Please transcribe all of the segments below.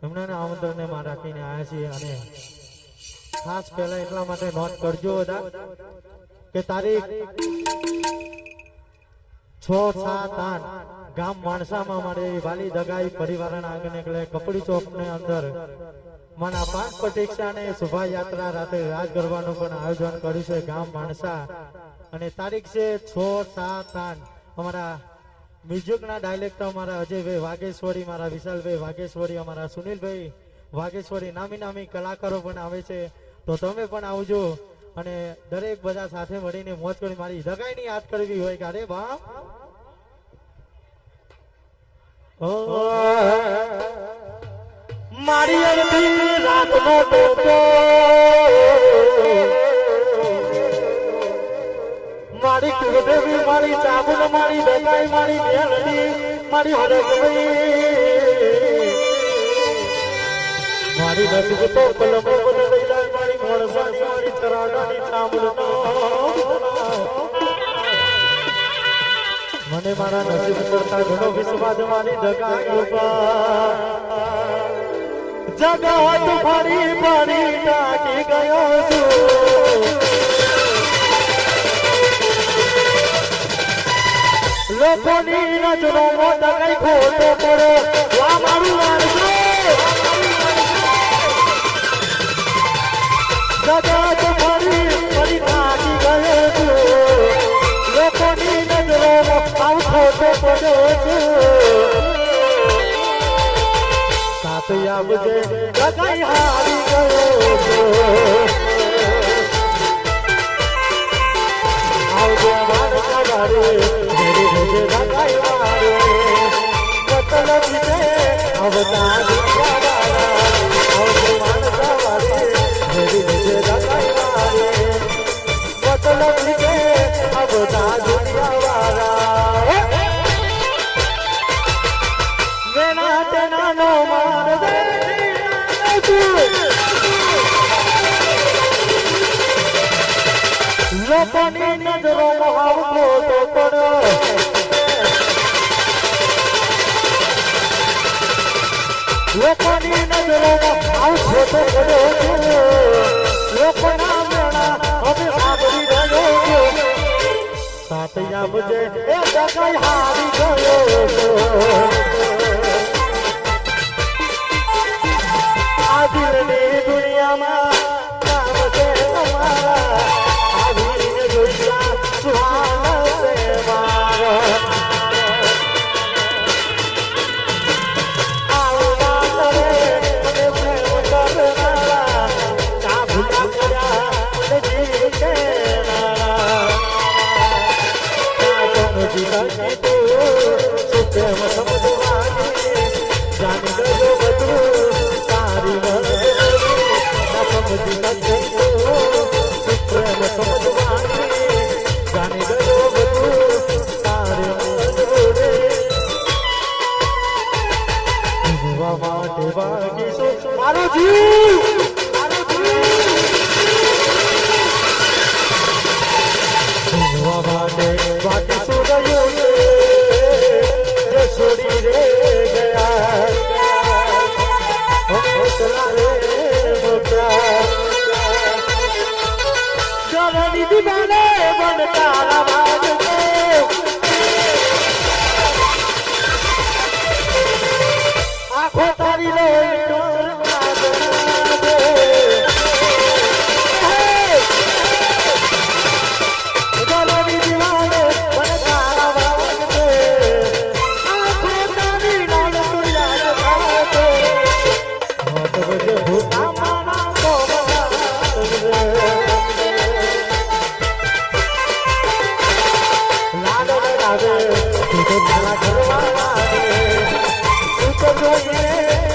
એમણે આમંત્રણને માં રાખીને આવ્યા છીએ અને ખાસ પહેલા એટલા માટે નોંધ કરજો બધા કે તારીખ 6, 7, 8 ગામ માણસામાં મારે વાલી દગાઈ પરિવારના આંગણે એટલે કપડી ચોક ને અંદર માના 5 પ્રતીક્ષા ને શોભાયાત્રા રાતે રાજ ગરબાનું પણ આયોજન કર્યું છે ગામ માણસા અને તારીખ છે 6, 7, 8 અમારા મ્યુઝિકના ડાયરેક્ટર અમારા અજયભાઈ વાઘેશ્વરી, મારા વિશાલભાઈ વાઘેશ્વરી, અમારા સુનિલભાઈ વાઘેશ્વરી, નામી કલાકારો પણ આવે છે. તો તમે પણ આવજો અને દરેક બધા સાથે મળીને મોજ કરી મારી દગાઈની યાદ કરવી હોય કે અરે બા મારી અરબી રાતનો ટોપો મારી કુળદેવી, મારી ચાબુલ, મારી દગાઈ, મારી મેલડી, મારી હરકભાઈ, મારી નસીબ તો કલમો બદલાઈ જાય, મારી મોણસાની, મારી ચરાડાની ચાબુલ મને મારા નસીબ કરતા ઘણો વિશ્વાસ મારી દગાઈ ઉપર જગત ફરી ફરી ટાકી ગયો છું. લોકોની નજરોમાં દગાઈ ખોટો પડે વા મારું માણસો જગત ફરી ફરી ટાકી ગયો છું. લોકોની નજરોમાં આવ ખોટો પડ્યો છું. સાથ આવજે દગાઈ હારી ગયો છું. આવજે માણસા વારે દગાઈ વારે મતલબ છે અવતાર આવજે માણસા વારે દગાઈ વારે મતલબ છે અવતાર દુનિયા વેના તેના નો માર દે લોકોની નજરોમાં હાવ ખોટો પડ્યો. લોકોની નજરોમાં હાવ ખોટો પડ્યો છું. લોકોના મેળા હવે સાંભળી રહ્યો છું. સાથ આવજે એ દગાઈ હારી ગયો છું. આ દિલની દુનિયામાં નામ છે તમારા, આ દિલની દુનિયા સુહાના છે મારા. આવવા કરે મને પ્રેમ કરનારા, ચાભુલા કર્યા મને જીવ કેનારા. સમજી શકે તું શું પ્રેમ સમજવાની, જાણી ગયો બધું તારી મરજી. સમજી શકે તું શું પ્રેમ સમજવાની, જાણી ગયો બધું તારી મરજી. જીવવા માટે વાગીશું મારો જીવ, મારો જીવ જીવવા માટે વાગીશું રહ્યો છે જે છોડી રે ગયા. ઘરની દીવાને બનતા વાગશે, આખો તારી રે ઘરની દીવાને બનતા વાગશે, આખો તારી નામ તું યાદ રાખે. ભૂતા માના તો લાડ લગાવે તું તો તારા ઘરમાં લાગે, તું તો જોઈએ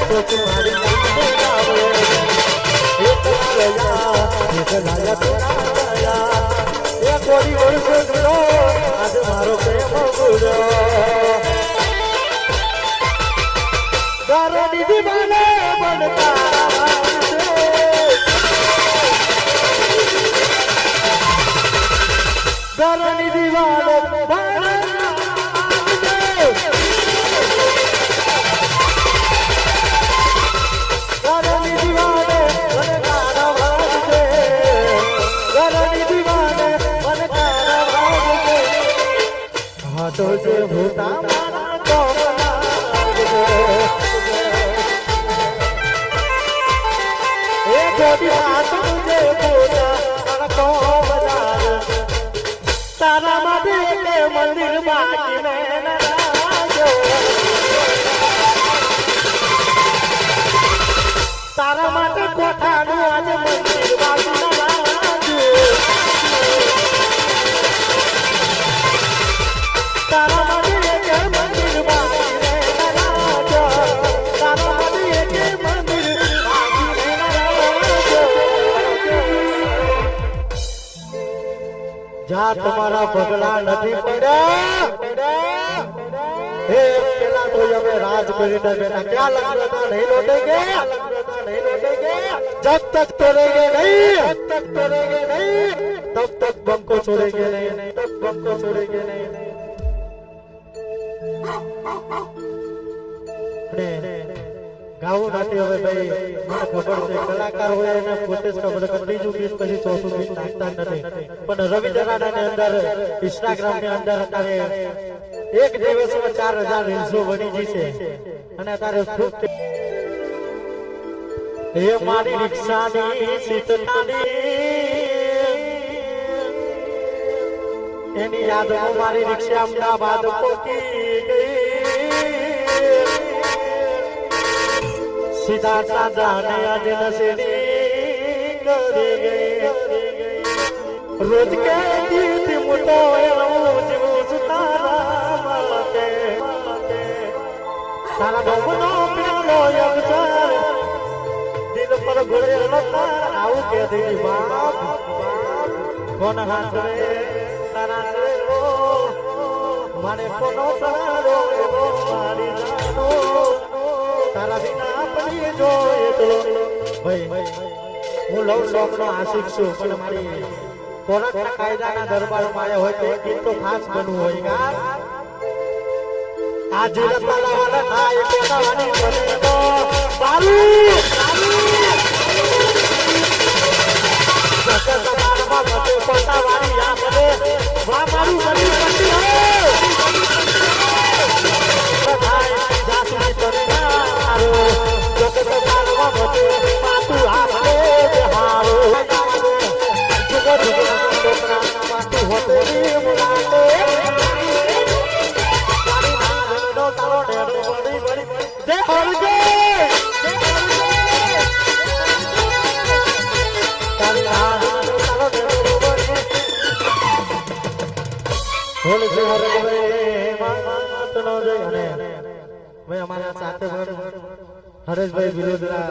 તો તુમારી આવે. એક ગયા એક લાયા તેરા ગયા, એ કોરી વર્ષો જુદો આજ મારો પ્રેમ ગુજો. ઘરની દીવાને બનતા ઘરની દીવાને જોજે ભૂતા મારા કોમલા એ ગોડિયા જોજે ભૂતા મારા કોમલા તારા માટે કે મંદિર બાકી ને નાજો તારા માટે કોઠાનું આજે મંદિર બાકી નાજો તારા માટે કે મંદિર બાકી ને નાજો તારા માટે કે મંદિર બાકી ને નાજો જા તમારા પગલા નથી પડ્યા હે પેલા તો હવે રાજ કરીને બેટા ક્યાં લગ नहीं लौटेंगे जब तक तोड़ेंगे नहीं तब तक बम को छोड़ेंगे नहीं तब बम को छोड़ेंगे नहीं ગાવું નથી હવે ભાઈ મને ખબર છે કલાકાર હોય એને પોતે જ ખબર કે ત્રીજું ગીત પછી ચોથું ગીત નાખતા નથી પણ રવિ જનાના ની અંદર ઇન્સ્ટાગ્રામ ની અંદર અત્યારે એક દિવસમાં 4000 રીલ્સો બની જશે અને અત્યારે ખૂબ હે મારી રિક્ષાની સીતતાની એની યાદમાં મારી રિક્ષા અમદાવાદ પહોંચી ગઈ સીધા સાજા ને આજે નસેડી કરી ગઈ રોજ કે દીદી મોટો એનું જીવું સુતારા મળતે તારા ગમનો પેલો અવસર દિલ પર ઘોડેલો તાર આવું કે દીદી બાપ કોણ હાથ રે તારા રે ઓ મને કોનો સહારો એવો મારી જાનો તારા વિના પડી જો એટલો ભાઈ હું લવ સોંગ નો આશિક છું પણ મારી કોરટના કાયદાના દરબારમાં આવ્યા હોય તો એક ગીત તો ખાસ બનવું હોય કા આ જીરત વાળા થાય કોનાવાની બને તો બાલુ સકત મારમાં મતે પોતાવાળી આ બને વા મારું બની પટ્ટી હો થાય જાસુની તરનારો સકત મારમાં મતે પાતું આ ભલે હારો જુગો જુગો ટોકરા પાતું હોતરી મુલાતે તારી નાનો તારો ડેરો બડી બડી જય હોલગે તારી નાનો તારો ડેરો બડી હોલગે હોલગે માતનો જય અને ભાઈ અમારા સાથે હરેશભાઈ વિરોધરા